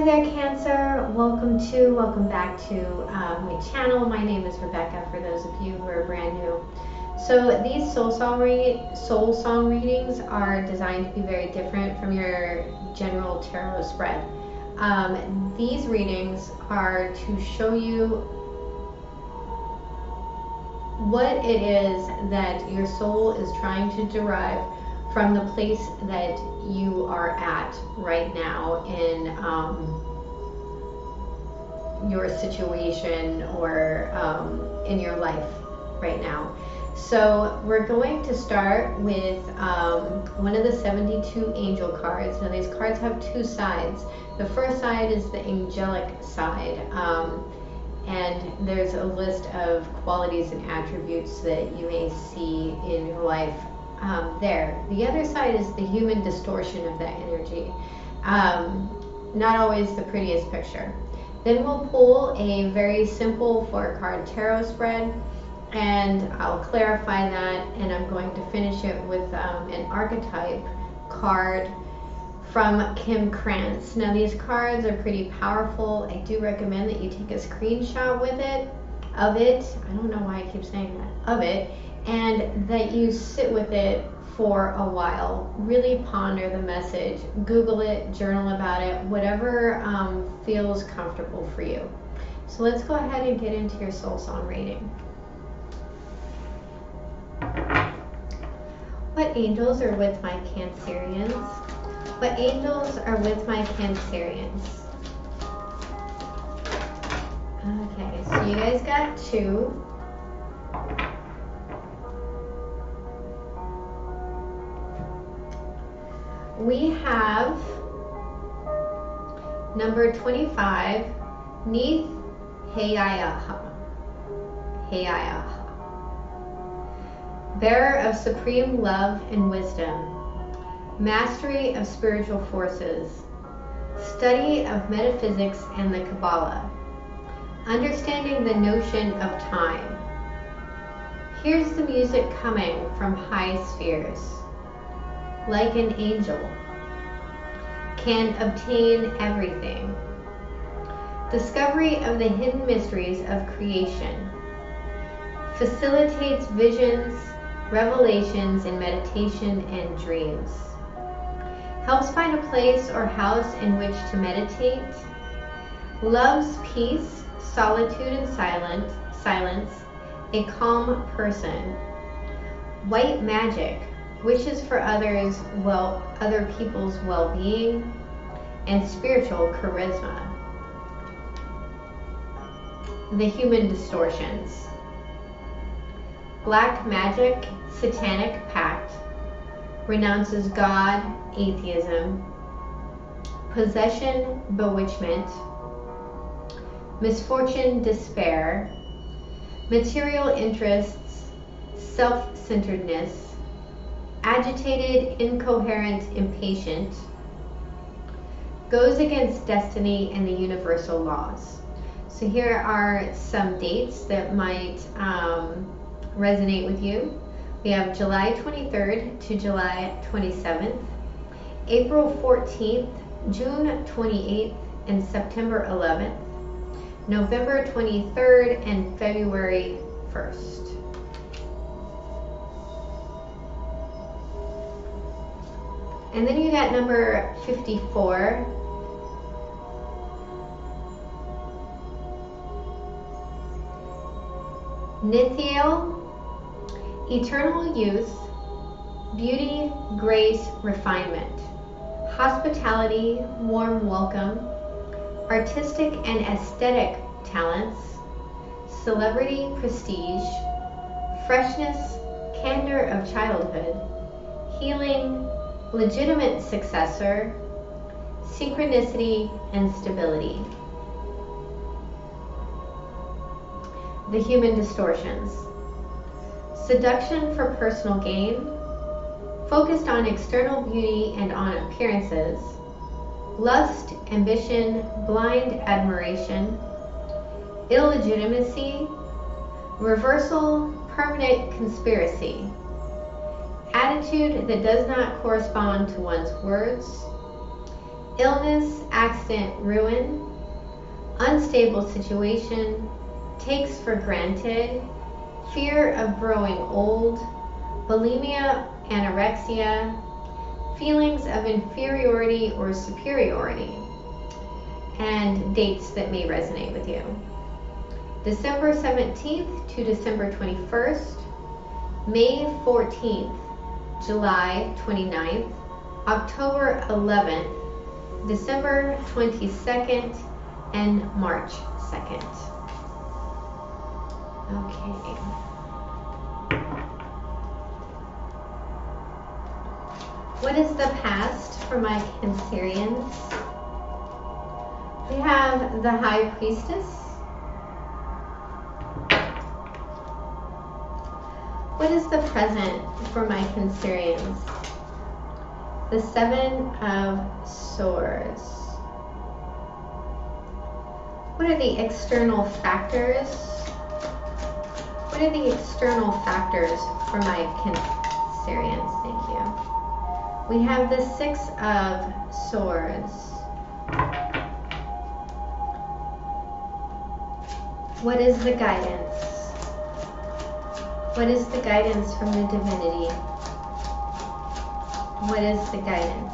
there, Cancer. Welcome back to my channel. My name is Rebecca, for those of you who are brand new. So these soul song readings are designed to be very different from your general tarot spread. These readings are to show you what it is that your soul is trying to derive from the place that you are at right now in your situation or in your life right now. So we're going to start with one of the 72 angel cards. Now these cards have two sides. The first side is the angelic side, and there's a list of qualities and attributes that you may see in your life there. The other side is the human distortion of that energy. Not always the prettiest picture. Then we'll pull a very simple 4-card tarot spread, and I'll clarify that, and I'm going to finish it with an archetype card from Kim Krantz. Now these cards are pretty powerful. I do recommend that you take a screenshot of it. I don't know why I keep saying that, of it, and that you sit with it for a while. Really ponder the message, Google it, journal about it, whatever feels comfortable for you. So let's go ahead and get into your soul song reading. What angels are with my Cancerians? What angels are with my Cancerians? Okay, so you guys got 2. We have number 25, Neath Heyaha. Bearer of supreme love and wisdom, mastery of spiritual forces, study of metaphysics and the Kabbalah, understanding the notion of time. Here's the music coming from high spheres. Like an angel, can obtain everything. Discovery of the hidden mysteries of creation. Facilitates visions, revelations in meditation and dreams. Helps find a place or house in which to meditate. Loves peace, solitude and silence. A calm person. White magic. Wishes for other people's well-being, and spiritual charisma. The human distortions. Black magic, satanic pact, renounces God, atheism, possession, bewitchment, misfortune, despair, material interests, self-centeredness, agitated, incoherent, impatient, goes against destiny and the universal laws. So here are some dates that might resonate with you. We have July 23rd to July 27th, April 14th, June 28th, and September 11th, November 23rd, and February 1st. And then you got number 54. Nithiel, eternal youth, beauty, grace, refinement, hospitality, warm welcome, artistic and aesthetic talents, celebrity prestige, freshness, candor of childhood, healing, legitimate successor, synchronicity, and stability. The human distortions. Seduction for personal gain, focused on external beauty and on appearances, lust, ambition, blind admiration, illegitimacy, reversal, permanent conspiracy, attitude that does not correspond to one's words, illness, accident, ruin, unstable situation, takes for granted, fear of growing old, bulimia, anorexia, feelings of inferiority or superiority, and dates that may resonate with you. December 17th to December 21st, May 14th, July 29th, October 11th, December 22nd, and March 2nd. Okay. What is the past for my Cancerians? We have the High Priestess. What is the present for my Cancerians? The Seven of Swords. What are the external factors? What are the external factors for my Cancerians? Thank you. We have the Six of Swords. What is the guidance? What is the guidance from the divinity? What is the guidance?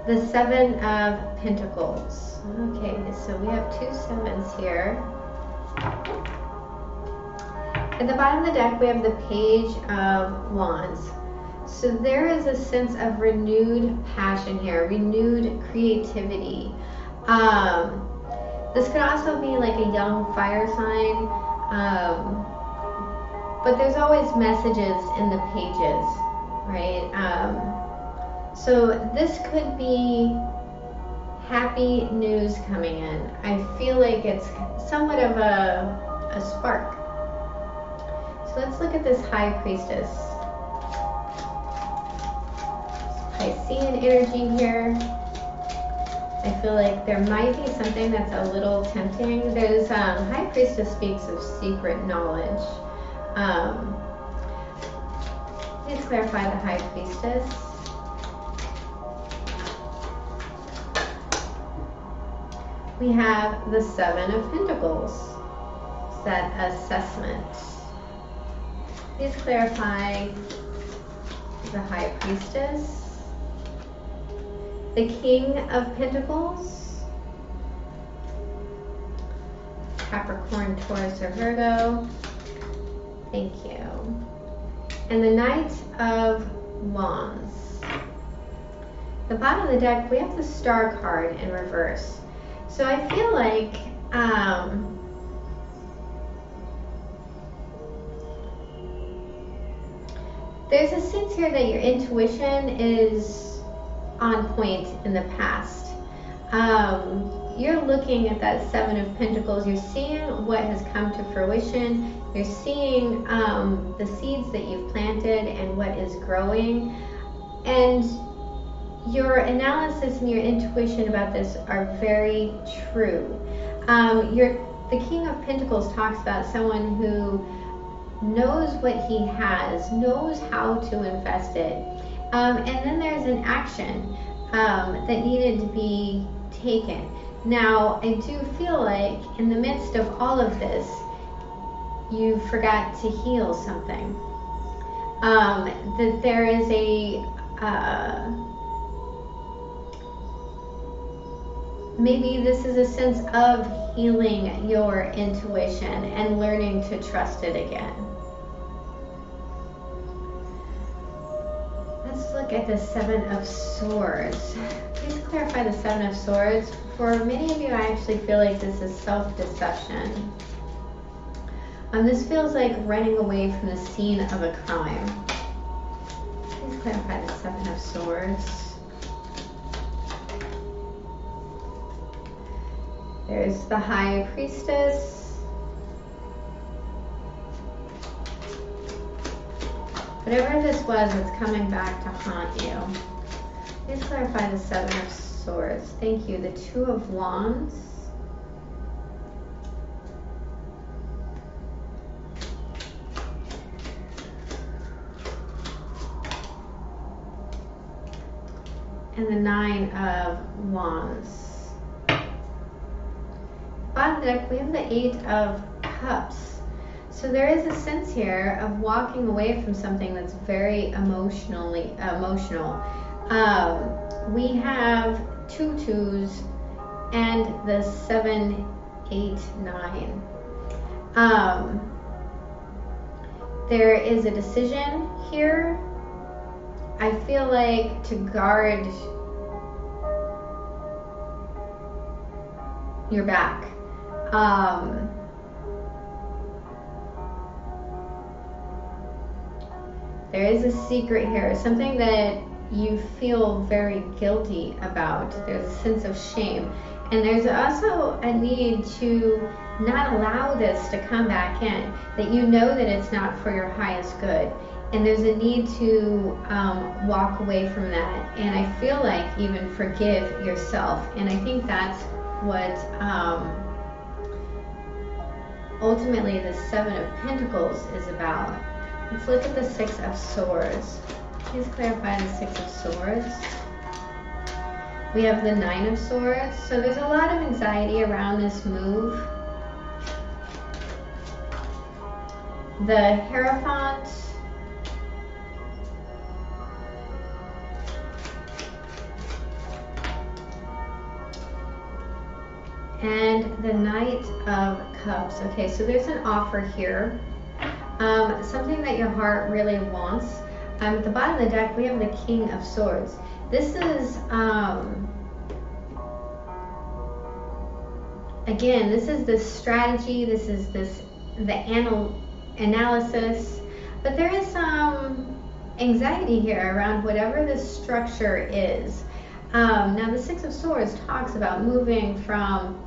The Seven of Pentacles. Okay, so we have two sevens here. At the bottom of the deck, we have the Page of Wands. So there is a sense of renewed passion here, renewed creativity. This could also be like a young fire sign, but there's always messages in the pages, right? So this could be happy news coming in. I feel like it's somewhat of a spark. So let's look at this High Priestess. Piscean energy here. I feel like there might be something that's a little tempting. There's High Priestess speaks of secret knowledge. Please clarify the High Priestess. We have the Seven of Pentacles. That assessment. Please clarify the High Priestess. The King of Pentacles, Capricorn, Taurus, or Virgo. Thank you. And the Knight of Wands. The bottom of the deck, we have the Star card in reverse. So I feel like there's a sense here that your intuition is on point in the past. You're looking at that Seven of Pentacles. You're seeing what has come to fruition. You're seeing the seeds that you've planted and what is growing. And your analysis and your intuition about this are very true. The King of Pentacles talks about someone who knows what he has, knows how to invest it. And then there's an action that needed to be taken. Now, I do feel like in the midst of all of this, you forgot to heal something. That there is maybe this is a sense of healing your intuition and learning to trust it again. Let's look at the Seven of Swords. Please clarify the Seven of Swords. For many of you, I actually feel like this is self-deception. This feels like running away from the scene of a crime. Please clarify the Seven of Swords. There's the High Priestess. Whatever this was, it's coming back to haunt you. Please clarify the Seven of Swords. Thank you. The Two of Wands. and the 9 of Wands. Bottom of the deck, we have the 8 of Cups. So there is a sense here of walking away from something that's very emotional. We have 2 2s and the 7, 8, 9. There is a decision here. I feel like to guard your back. There is a secret here, something that you feel very guilty about. There's a sense of shame. And there's also a need to not allow this to come back in, that you know that it's not for your highest good. And there's a need to walk away from that. And I feel like even forgive yourself. And I think that's what ultimately the 7 of Pentacles is about. Let's look at the 6 of Swords. Please clarify the 6 of Swords. We have the 9 of Swords. So there's a lot of anxiety around this move. The Hierophant. And the Knight of Cups. Okay, so there's an offer here. Something that your heart really wants. At the bottom of the deck, we have the King of Swords. This is, again, this is the strategy. This is the analysis. But there is some anxiety here around whatever this structure is. Now, the 6 of Swords talks about moving from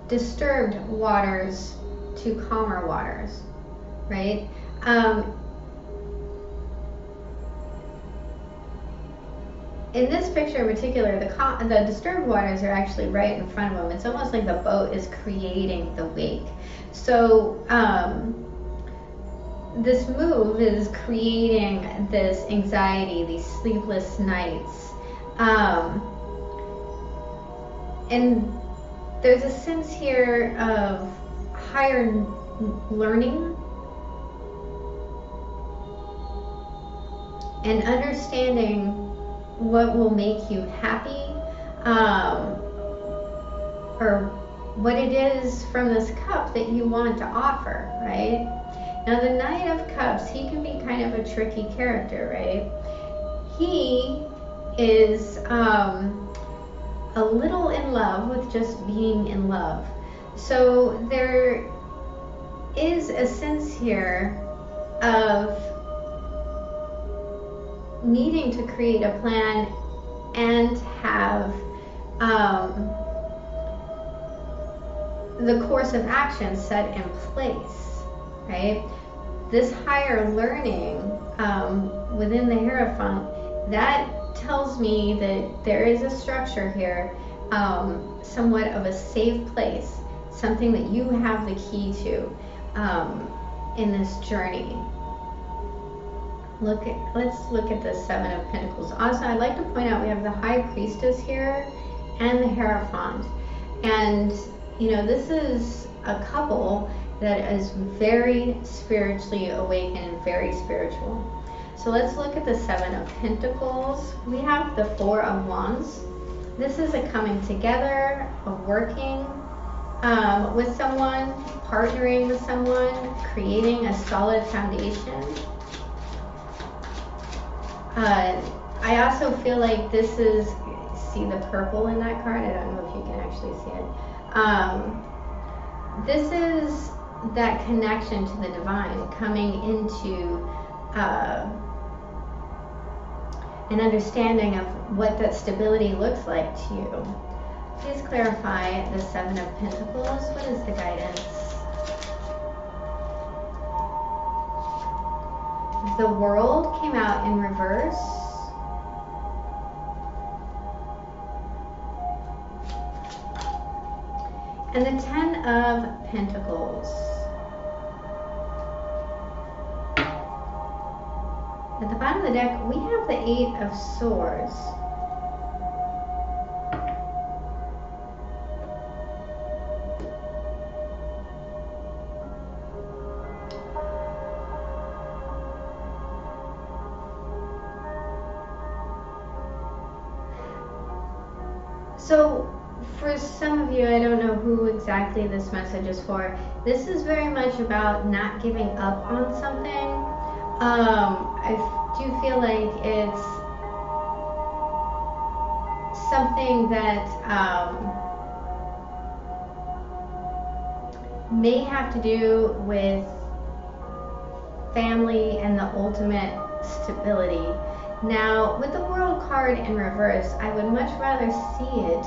disturbed waters to calmer waters, right? In this picture in particular, the disturbed waters are actually right in front of them. It's almost like the boat is creating the wake. So this move is creating this anxiety, these sleepless nights. And there's a sense here of higher learning and understanding what will make you happy, or what it is from this cup that you want to offer, right? Now, the Knight of Cups, he can be kind of a tricky character, right? He is a little in love with just being in love. So there is a sense here of needing to create a plan and have the course of action set in place, right? This higher learning within the Hierophant, that tells me that there is a structure here, somewhat of a safe place, something that you have the key to in this journey. Let's look at the 7 of Pentacles. Also, I'd like to point out we have the High Priestess here and the Hierophant. And, you know, this is a couple that is very spiritually awakened and very spiritual. So let's look at the 7 of Pentacles. We have the 4 of Wands. This is a coming together, a working with someone, partnering with someone, creating a solid foundation. I also feel like this is, see the purple in that card? I don't know if you can actually see it. This is that connection to the divine, coming into an understanding of what that stability looks like to you. Please clarify the 7 of Pentacles. What is the guidance? The World came out in reverse. And the 10 of Pentacles. At the bottom of the deck, we have the 8 of Swords. So for some of you, I don't know who exactly this message is for. This is very much about not giving up on something. I do feel like it's something that may have to do with family and the ultimate stability. Now, with the World card in reverse, I would much rather see it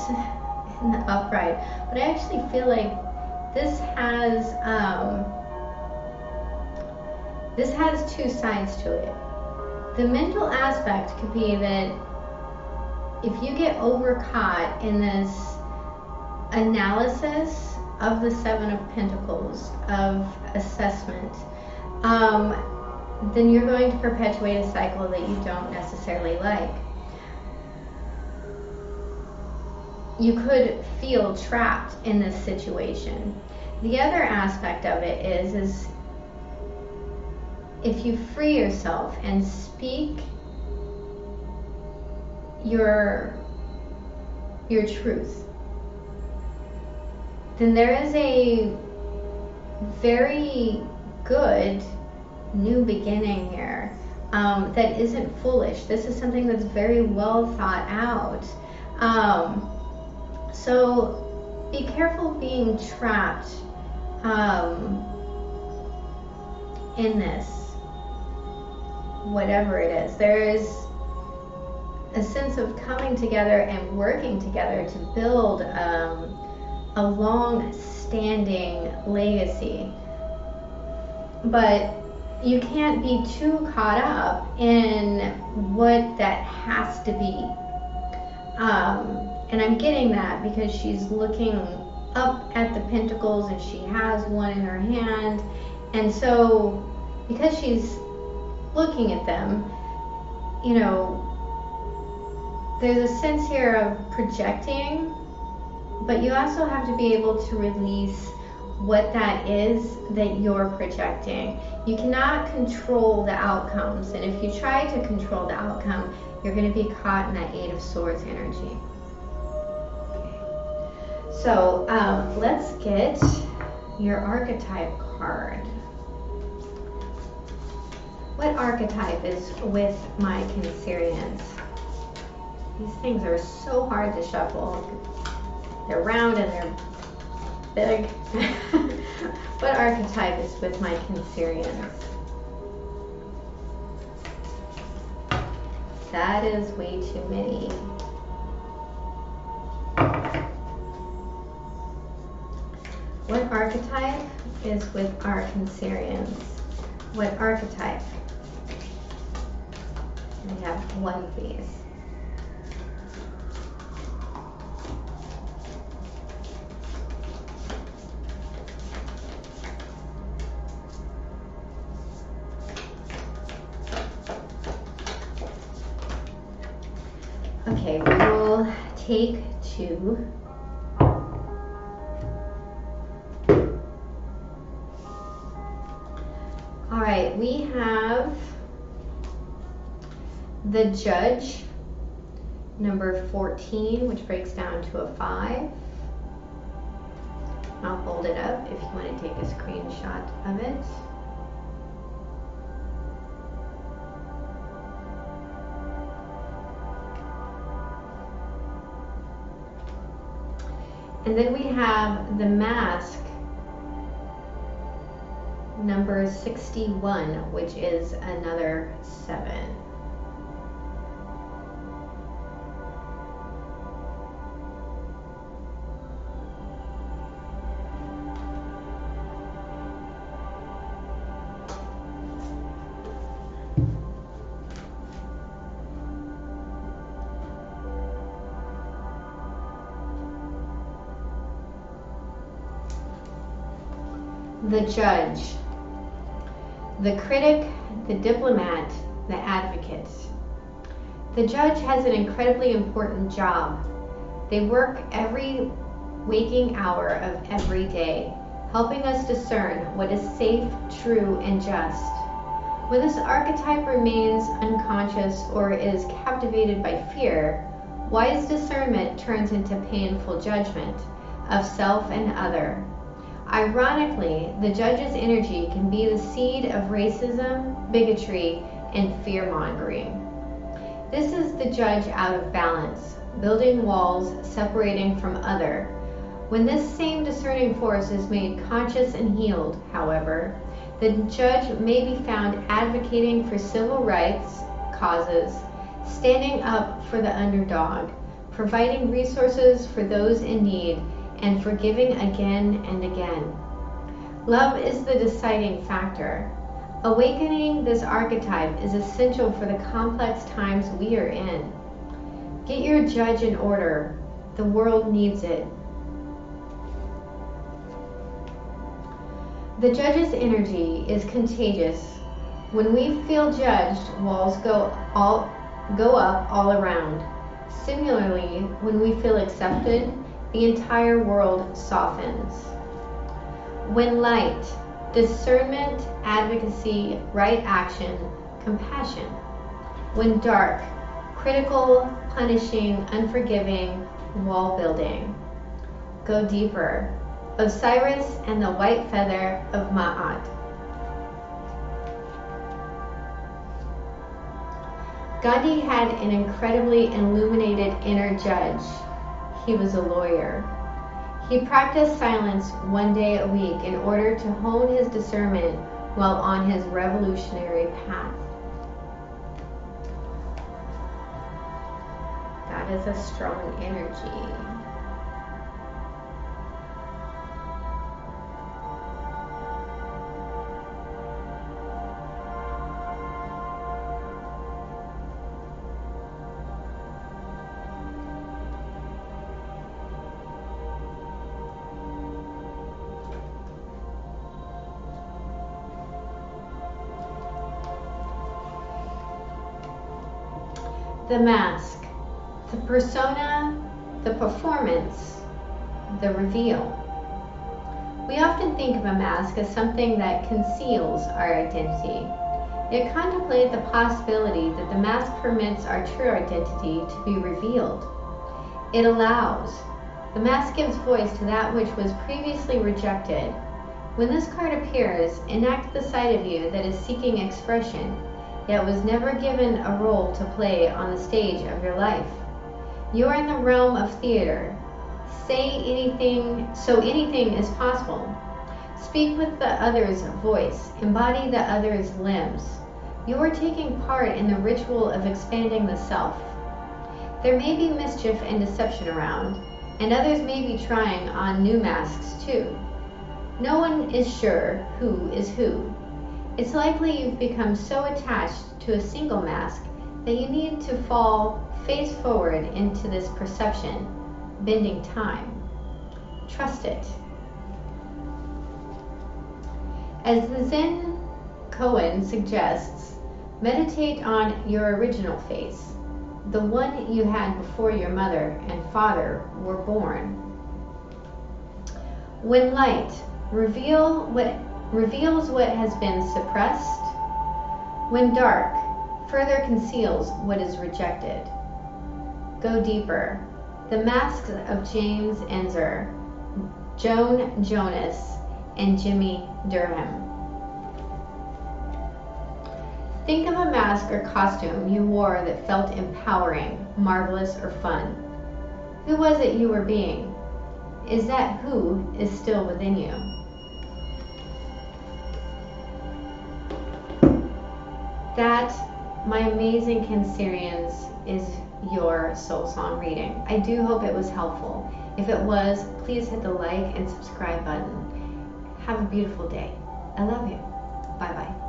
in the upright, but I actually feel like this has two sides to it. The mental aspect could be that if you get overcaught in this analysis of the Seven of Pentacles, of assessment, then you're going to perpetuate a cycle that you don't necessarily like. You could feel trapped in this situation. The other aspect of it is if you free yourself and speak your truth, then there is a very good new beginning here that isn't foolish. This is something that's very well thought out. So be careful being trapped in this, whatever it is. There is a sense of coming together and working together to build a long-standing legacy. But you can't be too caught up in what that has to be. And I'm getting that because she's looking up at the pentacles and she has one in her hand. And so because she's looking at them, you know, there's a sense here of projecting, but you also have to be able to release what that is that you're projecting. You cannot control the outcomes, and if you try to control the outcome, you're going to be caught in that Eight of Swords energy. Okay. So let's get your archetype card. What archetype is with my Cancerians? These things are so hard to shuffle. They're round and they're big. What archetype is with my Cancerians? That is way too many. What archetype is with our Cancerians? What archetype? We have one, please. Okay, we will take two. All right, we have the Judge, number 14, which breaks down to a 5. I'll hold it up if you want to take a screenshot of it. And then we have the Mask, number 61, which is another 7. The Judge, the critic, the diplomat, the advocate. The Judge has an incredibly important job. They work every waking hour of every day, helping us discern what is safe, true, and just. When this archetype remains unconscious or is captivated by fear, Wise discernment turns into painful judgment of self and other. Ironically, the judge's energy can be the seed of racism, bigotry, and fear-mongering. This is the judge out of balance, building walls separating from other. When this same discerning force is made conscious and healed, however, the judge may be found advocating for civil rights causes, standing up for the underdog, providing resources for those in need, and forgiving again and again. Love is the deciding factor. Awakening this archetype is essential for the complex times we are in. Get your judge in order. The world needs it. The judge's energy is contagious. When we feel judged, walls go up all around. Similarly, when we feel accepted, the entire world softens. When light, discernment, advocacy, right action, compassion. When dark, critical, punishing, unforgiving, wall building. Go deeper. Osiris and the white feather of Ma'at. Gandhi had an incredibly illuminated inner judge. He was a lawyer. He practiced silence one day a week in order to hone his discernment while on his revolutionary path. That is a strong energy. The mask, the persona, the performance, the reveal. We often think of a mask as something that conceals our identity. Yet contemplate the possibility that the mask permits our true identity to be revealed. It allows. The mask gives voice to that which was previously rejected. When this card appears, enact the side of you that is seeking expression, yet was never given a role to play on the stage of your life. You are in the realm of theater. Say anything, so anything is possible. Speak with the other's voice. Embody the other's limbs. You are taking part in the ritual of expanding the self. There may be mischief and deception around, and others may be trying on new masks too. No one is sure who is who. It's likely you've become so attached to a single mask that you need to fall face forward into this perception, bending time. Trust it. As the Zen koan suggests, meditate on your original face, the one you had before your mother and father were born. When light reveals what has been suppressed, when dark further conceals what is rejected. Go deeper. The masks of James Ensor, Joan Jonas, and Jimmy Durham. Think of a mask or costume you wore that felt empowering, marvelous, or fun. Who was it you were being? Is that who is still within you? That, my amazing Cancerians, is your soul song reading. I do hope it was helpful. If it was, please hit the like and subscribe button. Have a beautiful day. I love you. Bye-bye.